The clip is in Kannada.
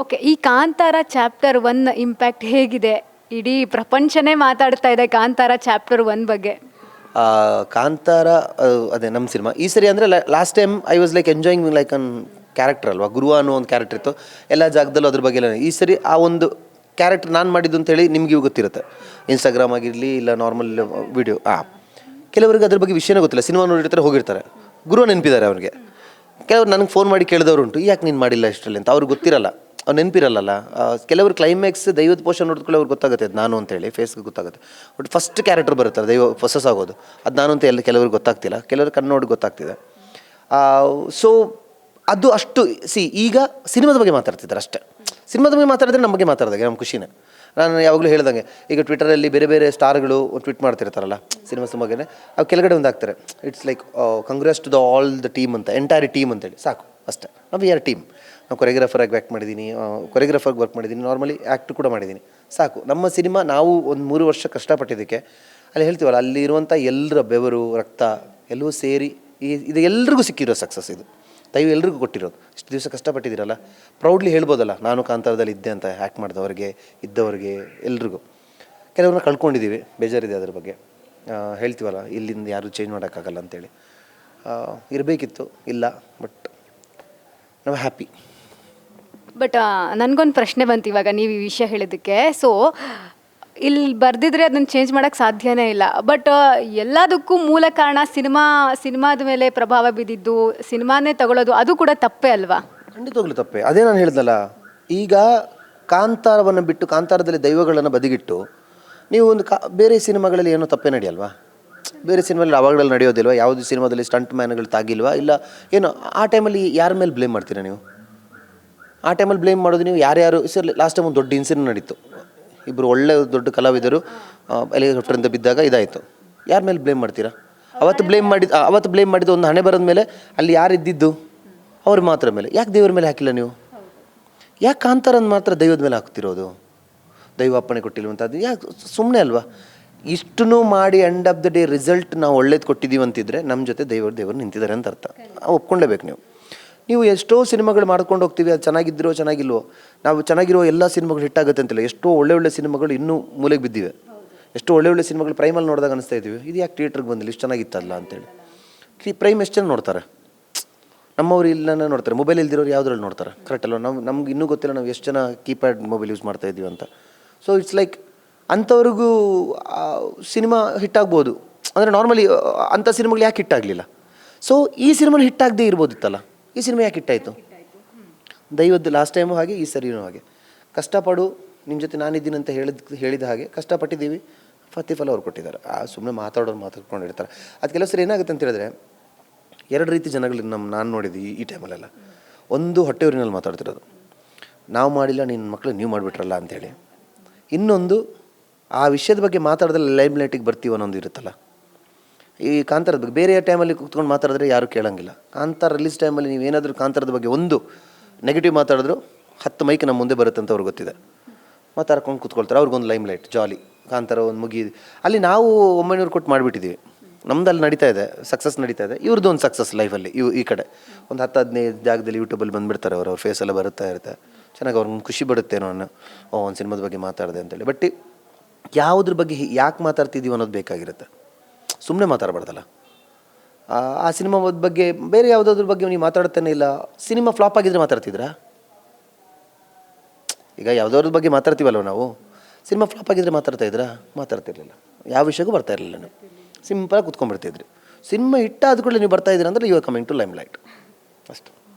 ಓಕೆ, ಈ ಕಾಂತಾರ ಚಾಪ್ಟರ್ 1 ಇಂಪ್ಯಾಕ್ಟ್ ಹೇಗಿದೆ? ಇಡೀ ಪ್ರಪಂಚನೇ ಮಾತಾಡ್ತಾ ಇದೆ ಕಾಂತಾರ ಚಾಪ್ಟರ್ 1 ಬಗ್ಗೆ. ಕಾಂತಾರ ಅದೇ ನಮ್ಮ ಸಿನಿಮಾ ಈ ಸರಿ ಅಂದರೆ last time I was like enjoying like an character ಅಲ್ವಾ, ಗುರುವ ಅನ್ನೋ ಒಂದು ಕ್ಯಾರೆಕ್ಟರ್ ಇತ್ತು, ಎಲ್ಲ ಜಾಗದಲ್ಲೂ ಅದ್ರ ಬಗ್ಗೆ ಎಲ್ಲ. ಈ ಸರಿ ಆ ಒಂದು ಕ್ಯಾರೆಕ್ಟರ್ ನಾನು ಮಾಡಿದ್ದು ಅಂತೇಳಿ ನಿಮಗೂ ಗೊತ್ತಿರುತ್ತೆ, ಇನ್ಸ್ಟಾಗ್ರಾಮ್ ಆಗಿರಲಿ ಇಲ್ಲ ನಾರ್ಮಲ್ ವಿಡಿಯೋ. ಕೆಲವರಿಗೆ ಅದ್ರ ಬಗ್ಗೆ ವಿಷಯನೇ ಗೊತ್ತಿಲ್ಲ, ಸಿನಿಮಾ ನೋಡಿರ್ತಾರೆ ಹೋಗಿರ್ತಾರೆ, ಗುರುವ ನೆನಪಿದ್ದಾರೆ ಅವ್ರಿಗೆ. ಕೆಲವರು ನನಗೆ ಫೋನ್ ಮಾಡಿ ಕೇಳಿದವರು ಉಂಟು, ಯಾಕೆ ನೀನು ಮಾಡಿಲ್ಲ ಇಷ್ಟರಲ್ಲಿ ಅಂತ. ಅವ್ರಿಗೆ ಗೊತ್ತಿರಲ್ಲ, ಅವ್ರು ನೆನಪಿರಲ್ಲ. ಕೆಲವರು ಕ್ಲೈಮ್ಯಾಕ್ಸ್ ದೈವದ ಪೋಷನ್ ನೋಡಿದ್ಕೊಳ್ಳಿ ಅವ್ರಿಗೆ ಗೊತ್ತಾಗುತ್ತೆ ಅದು ನಾನು ಅಂತೇಳಿ, ಫೇಸ್ಗೆ ಗೊತ್ತಾಗುತ್ತೆ. ಬಟ್ ಫಸ್ಟ್ ಕ್ಯಾರೆಕ್ಟರ್ ಬರುತ್ತಲ್ಲ ದೈವ ಫಸಸ್ ಆಗೋದು, ಅದು ನಾನು ಅಂತ ಕೆಲವ್ರಿಗೆ ಗೊತ್ತಾಗ್ತಿಲ್ಲ, ಕೆಲವರು ಕಣ್ಣು ಗೊತ್ತಾಗ್ತಿದೆ. ಸೊ ಅದು ಅಷ್ಟು ಈಗ ಸಿನಿಮಾದ ಬಗ್ಗೆ ಮಾತಾಡ್ತಿದ್ದಾರೆ ಅಷ್ಟೇ. ಸಿನಿಮಾದ ಬಗ್ಗೆ ಮಾತಾಡಿದ್ರೆ ನಮ್ಮ ಬಗ್ಗೆ ಮಾತಾಡಿದಾಗ ನಮ್ಮ ಖುಷಿನೇ. ನಾನು ಯಾವಾಗಲೂ ಹೇಳ್ದಂಗೆ, ಈಗ ಟ್ವಿಟರಲ್ಲಿ ಬೇರೆ ಬೇರೆ ಸ್ಟಾರ್ಗಳು ಟ್ವೀಟ್ ಮಾಡ್ತಿರ್ತಾರಲ್ಲ ಸಿನಿಮಾ ಬಗ್ಗೆನೇ, ಅವು ಕೆಳಗಡೆ ಒಂದು ಹಾಕ್ತಾರೆ, it's like congrats to the all the team ಅಂತ, ಎಂಟೈರ್ ಟೀಮ್ ಅಂತೇಳಿ. ಸಾಕು ಅಷ್ಟೇ, ನಾವು ಯಾರು ಟೀಮ್. ನಾವು ಕೊರಿಯೋಗ್ರಾಫರಾಗಿ ಆ್ಯಕ್ಟ್ ಮಾಡಿದ್ದೀನಿ, ಕೊರಿಯೋಗ್ರಾಫರ್ಗೆ ವರ್ಕ್ ಮಾಡಿದ್ದೀನಿ, ನಾರ್ಮಲಿ ಆ್ಯಕ್ಟ್ ಕೂಡ ಮಾಡಿದ್ದೀನಿ. ಸಾಕು, ನಮ್ಮ ಸಿನಿಮಾ ನಾವು ಒಂದು 3 ವರ್ಷ ಕಷ್ಟಪಟ್ಟಿದ್ದಕ್ಕೆ ಅಲ್ಲಿ ಹೇಳ್ತೀವಲ್ಲ, ಅಲ್ಲಿರುವಂಥ ಎಲ್ಲರ ಬೆವರು ರಕ್ತ ಎಲ್ಲವೂ ಸೇರಿ ಇದು ಎಲ್ರಿಗೂ ಸಿಕ್ಕಿರೋ ಸಕ್ಸಸ್. ಇದು ದೈವ ಎಲ್ರಿಗೂ ಕೊಟ್ಟಿರೋದು. ಇಷ್ಟು ದಿವಸ ಕಷ್ಟಪಟ್ಟಿದ್ದೀರಲ್ಲ, ಪ್ರೌಡ್ಲಿ ಹೇಳ್ಬೋದಲ್ಲ, ನಾನು ಕಾಂತಾರದಲ್ಲಿ ಇದ್ದೆ ಅಂತ. ಆ್ಯಕ್ಟ್ ಮಾಡಿದವ್ರಿಗೆ ಇದ್ದವ್ರಿಗೆ ಎಲ್ರಿಗೂ. ಕೆಲವ್ರನ್ನ ಕಳ್ಕೊಂಡಿದ್ದೀವಿ, ಬೇಜಾರಿದೆ ಅದ್ರ ಬಗ್ಗೆ. ಹೇಳ್ತೀವಲ್ಲ, ಇಲ್ಲಿಂದ ಯಾರೂ ಚೇಂಜ್ ಮಾಡೋಕ್ಕಾಗಲ್ಲ ಅಂತೇಳಿ. ಇರಬೇಕಿತ್ತು, ಇಲ್ಲ, ಬಟ್ ನಾವು ಹ್ಯಾಪಿ. ಬಟ್ ನನಗೊಂದು ಪ್ರಶ್ನೆ ಬಂತು ಇವಾಗ ನೀವು ಈ ವಿಷಯ ಹೇಳಿದ್ದಕ್ಕೆ. ಸೊ ಇಲ್ಲಿ ಬರೆದಿದ್ರೆ ಅದನ್ನು ಚೇಂಜ್ ಮಾಡೋಕ್ಕೆ ಸಾಧ್ಯನೇ ಇಲ್ಲ. ಬಟ್ ಎಲ್ಲದಕ್ಕೂ ಮೂಲ ಕಾರಣ ಸಿನಿಮಾದ ಮೇಲೆ ಪ್ರಭಾವ ಬಿದ್ದಿದ್ದು, ಸಿನಿಮಾನೇ ತಗೊಳ್ಳೋದು, ಅದು ಕೂಡ ತಪ್ಪೇ ಅಲ್ವಾ? ಖಂಡಿತವಾಗ್ಲೂ ತಪ್ಪೇ. ಅದೇ ನಾನು ಹೇಳ್ದಲ್ಲ, ಈಗ ಕಾಂತಾರವನ್ನು ಬಿಟ್ಟು, ಕಾಂತಾರದಲ್ಲಿ ದೈವಗಳನ್ನು ಬದಿಗಿಟ್ಟು ನೀವು ಒಂದು ಬೇರೆ ಸಿನಿಮಾಗಳಲ್ಲಿ ಏನೋ ತಪ್ಪೇ ನಡೆಯಲ್ವಾ? ಬೇರೆ ಸಿನಿಮಾದಲ್ಲಿ ಅವಾಗಗಳಲ್ಲಿ ನಡೆಯೋದಿಲ್ವ? ಯಾವುದು ಸಿನಿಮಾದಲ್ಲಿ ಸ್ಟಂಟ್ ಮ್ಯಾನ್ಗಳು ತಾಗಿಲ್ವಾ? ಇಲ್ಲ ಏನೋ ಆ ಟೈಮಲ್ಲಿ ಯಾರ ಮೇಲೆ ಬ್ಲೇಮ್ ಮಾಡ್ತೀರಾ ನೀವು? ಆ ಟೈಮಲ್ಲಿ ಬ್ಲೇಮ್ ಮಾಡೋದು ನೀವು ಯಾರ್ಯಾರು. ಸರ್, ಲಾಸ್ಟ್ ಟೈಮ್ ಒಂದು ದೊಡ್ಡ ಇನ್ಸಿಡೆಂಟ್ ನಡೀತು, ಇಬ್ಬರು ಒಳ್ಳೆ ದೊಡ್ಡ ಕಲಾವಿದರು ಹೆಲಿಕಾಪ್ಟರಿಂದ ಬಿದ್ದಾಗ ಇದಾಯಿತು. ಯಾರ ಮೇಲೆ ಬ್ಲೇಮ್ ಮಾಡ್ತೀರಾ? ಅವತ್ತು ಬ್ಲೇಮ್ ಮಾಡಿದ್ದು ಒಂದು ಹಣೆ ಬರೋದ ಮೇಲೆ, ಅಲ್ಲಿ ಯಾರು ಇದ್ದಿದ್ದು ಅವ್ರ ಮಾತ್ರ ಮೇಲೆ. ಯಾಕೆ ದೇವ್ರ ಮೇಲೆ ಹಾಕಿಲ್ಲ ನೀವು? ಯಾಕೆ ಕಾಂತಾರನ್ನು ಮಾತ್ರ ದೈವದ ಮೇಲೆ ಹಾಕ್ತಿರೋದು? ದೈವ ಅಪ್ಪಣೆ ಕೊಟ್ಟಿಲ್ವಂಥದ್ದು ಯಾಕೆ? ಸುಮ್ಮನೆ ಅಲ್ವಾ? ಇಷ್ಟನ್ನು ಮಾಡಿ end of the day result ನಾವು ಒಳ್ಳೇದು ಕೊಟ್ಟಿದ್ದೀವಿ ಅಂತಿದ್ರೆ ನಮ್ಮ ಜೊತೆ ದೇವರು ನಿಂತಿದ್ದಾರೆ ಅಂತ ಅರ್ಥ. ಒಪ್ಕೊಳ್ಳೇಬೇಕು ನೀವು ಎಷ್ಟೋ ಸಿನಿಮಾಗಳು ಮಾಡ್ಕೊಂಡು ಹೋಗ್ತೀವಿ, ಅದು ಚೆನ್ನಾಗಿದ್ರೋ ಚೆನ್ನಾಗಿಲ್ವೋ. ನಾವು ಚೆನ್ನಾಗಿರೋ ಎಲ್ಲ ಸಿನಿಮಾಗಳು ಹಿಟ್ಟಾಗುತ್ತೆ ಅಂತಿಲ್ಲ. ಎಷ್ಟೋ ಒಳ್ಳೆ ಸಿನಿಮಾಗಳು ಇನ್ನೂ ಮೂಲೆಗೆ ಬಿದ್ದಿವೆ. ಎಷ್ಟೋ ಒಳ್ಳೆ ಸಿನಿಮಾಗಳು ಪ್ರೈಮಲ್ಲಿ ನೋಡಿದಾಗ ಅನಿಸ್ತಾ ಇದ್ದೀವಿ, ಇದು ಯಾಕೆ ಥಿಯೇಟ್ರಿಗೆ ಬಂದಿಲ್ಲ, ಇಷ್ಟು ಚೆನ್ನಾಗಿತ್ತಲ್ಲ ಅಂತೇಳಿ. ಪ್ರೈಮ್ ಎಷ್ಟು ಜನ ನೋಡ್ತಾರೆ? ನಮ್ಮವ್ರು ಇಲ್ಲ ನೋಡ್ತಾರೆ, ಮೊಬೈಲ್ ಇಲ್ದಿರೋರು ಯಾವುದ್ರಲ್ಲಿ ನೋಡ್ತಾರೆ? ಕರೆಕ್ಟ್ ಅಲ್ವ? ನಮ್ಗೆ ಇನ್ನೂ ಗೊತ್ತಿಲ್ಲ ನಾವು ಎಷ್ಟು ಜನ ಕೀಪ್ಯಾಡ್ ಮೊಬೈಲ್ ಯೂಸ್ ಮಾಡ್ತಾ ಇದ್ದೀವಿ ಅಂತ. ಸೊ ಇಟ್ಸ್ ಲೈಕ್ ಅಂಥವ್ರಿಗೂ ಸಿನಿಮಾ ಹಿಟ್ಟಾಗ್ಬೋದು. ಅಂದರೆ ನಾರ್ಮಲಿ ಅಂಥ ಸಿನಿಮಾಗಳು ಯಾಕೆ ಹಿಟ್ಟಾಗಲಿಲ್ಲ? ಸೊ ಈ ಸಿನಿಮಾನ ಹಿಟ್ಟಾಗದೇ ಇರ್ಬೋದಿತ್ತಲ್ಲ, ಈ ಸಿನಿಮಾ ಯಾಕೆ ಹಿಟ್ಟಾಯಿತು? ದೈವದ್ದು ಲಾಸ್ಟ್ ಟೈಮು ಹಾಗೆ, ಈ ಸರಿನೂ ಹಾಗೆ. ಕಷ್ಟಪಡು, ನಿಮ್ಮ ಜೊತೆ ನಾನಿದ್ದೀನಿ ಅಂತ ಹೇಳಿದ ಹಾಗೆ ಕಷ್ಟಪಟ್ಟಿದ್ದೀವಿ, ಪ್ರತಿಫಲ ಅವ್ರು ಕೊಟ್ಟಿದ್ದಾರೆ. ಸುಮ್ಮನೆ ಮಾತಾಡ್ಕೊಂಡಿರ್ತಾರೆ. ಅದು ಕೆಲವು ಸರಿ ಏನಾಗುತ್ತೆ ಅಂತ ಹೇಳಿದ್ರೆ, 2 ರೀತಿ ಜನಗಳು ನಾನು ನೋಡಿದ್ದು ಈ ಟೈಮಲ್ಲೆಲ್ಲ. ಒಂದು ಹೊಟ್ಟೆಯೂರಿನಲ್ಲಿ ಮಾತಾಡ್ತಿರೋದು, ನಾವು ಮಾಡಿಲ್ಲ, ನಿನ್ನ ಮಕ್ಕಳು ನೀವು ಮಾಡಿಬಿಟ್ರಲ್ಲ ಅಂಥೇಳಿ. ಇನ್ನೊಂದು ಆ ವಿಷಯದ ಬಗ್ಗೆ ಮಾತಾಡಿದ್ರೆ ಲೈಮ್ ಲೈಟಿಗೆ ಬರ್ತೀವಿ ಅನ್ನೋದು ಇರುತ್ತಲ್ಲ. ಈ ಕಾಂತಾರದ ಬಗ್ಗೆ ಬೇರೆ ಟೈಮಲ್ಲಿ ಕೂತ್ಕೊಂಡು ಮಾತಾಡಿದ್ರೆ ಯಾರೂ ಕೇಳೋಂಗಿಲ್ಲ. ಕಾಂತಾರ ರಿಲೀಸ್ ಟೈಮಲ್ಲಿ ನೀವು ಏನಾದರೂ ಕಾಂತಾರದ ಬಗ್ಗೆ ಒಂದು ನೆಗೆಟಿವ್ ಮಾತಾಡಿದ್ರು 10 ಮೈಕ್ ನಮ್ಮ ಮುಂದೆ ಬರುತ್ತೆ ಅಂತ ಅವ್ರಿಗೆ ಗೊತ್ತಿದೆ. ಮಾತಾಡ್ಕೊಂಡು ಕೂತ್ಕೊಳ್ತಾರೆ, ಅವ್ರಿಗೊಂದು ಲೈಮ್ ಲೈಟ್ ಜಾಲಿ. ಕಾಂತಾರ ಒಂದು ಮುಗಿ ಅಲ್ಲಿ ನಾವು 900 ಕೊಟ್ಟು ಮಾಡಿಬಿಟ್ಟಿದ್ದೀವಿ, ನಮ್ದು ಅಲ್ಲಿ ನಡೀತಾ ಇದೆ, ಸಕ್ಸಸ್ ನಡೀತಾ ಇದೆ. ಇವ್ರದ್ದು ಒಂದು ಸಕ್ಸಸ್ ಲೈಫಲ್ಲಿ ಈ ಕಡೆ ಒಂದು 10-15 ಜಾಗದಲ್ಲಿ ಯೂಟ್ಯೂಬಲ್ಲಿ ಬಂದುಬಿಡ್ತಾರೆ, ಅವ್ರ ಫೇಸೆಲ್ಲ ಬರುತ್ತಾ ಇರುತ್ತೆ. ಚೆನ್ನಾಗಿ ಅವ್ರಿಗೆ ಖುಷಿ ಪಡುತ್ತೇನೋ ಅನ್ನೋ ಒಂದು ಸಿನಿಮಾದ ಬಗ್ಗೆ ಮಾತಾಡಿದೆ ಅಂತೇಳಿ. ಬಟ್ ಯಾವುದ್ರ ಬಗ್ಗೆ ಯಾಕೆ ಮಾತಾಡ್ತಿದ್ದೀವಿ ಅನ್ನೋದು ಬೇಕಾಗಿರುತ್ತೆ. ಸುಮ್ಮನೆ ಮಾತಾಡಬಾರ್ದಲ್ಲ. ಆ ಸಿನಿಮಾ ಬಗ್ಗೆ ಬೇರೆ ಯಾವುದಾದ್ರ ಬಗ್ಗೆ ನೀವು ಮಾತಾಡ್ತಾನೆ ಇಲ್ಲ. ಸಿನಿಮಾ ಫ್ಲಾಪ್ ಆಗಿದ್ರೆ ಮಾತಾಡ್ತಿದ್ರಾ? ಈಗ ಯಾವುದಾದ್ರ ಬಗ್ಗೆ ಮಾತಾಡ್ತೀವಲ್ವ ನಾವು, ಸಿನಿಮಾ ಫ್ಲಾಪ್ ಆಗಿದ್ರೆ ಮಾತಾಡ್ತಿರ್ಲಿಲ್ಲ. ಯಾವ ವಿಷಯಕ್ಕೂ ಬರ್ತಾ ಇರಲಿಲ್ಲ. ನೀವು ಸಿಂಪಲಾಗಿ ಕುತ್ಕೊಂಡ್ಬಿಡ್ತಿದ್ರಿ. ಸಿನಿಮಾ ಹಿಟ್ಟಾದ ಕೂಡಲೇ ನೀವು ಬರ್ತಾ ಇದ್ದೀರ ಅಂದರೆ you are coming to limelight ಅಷ್ಟೇ.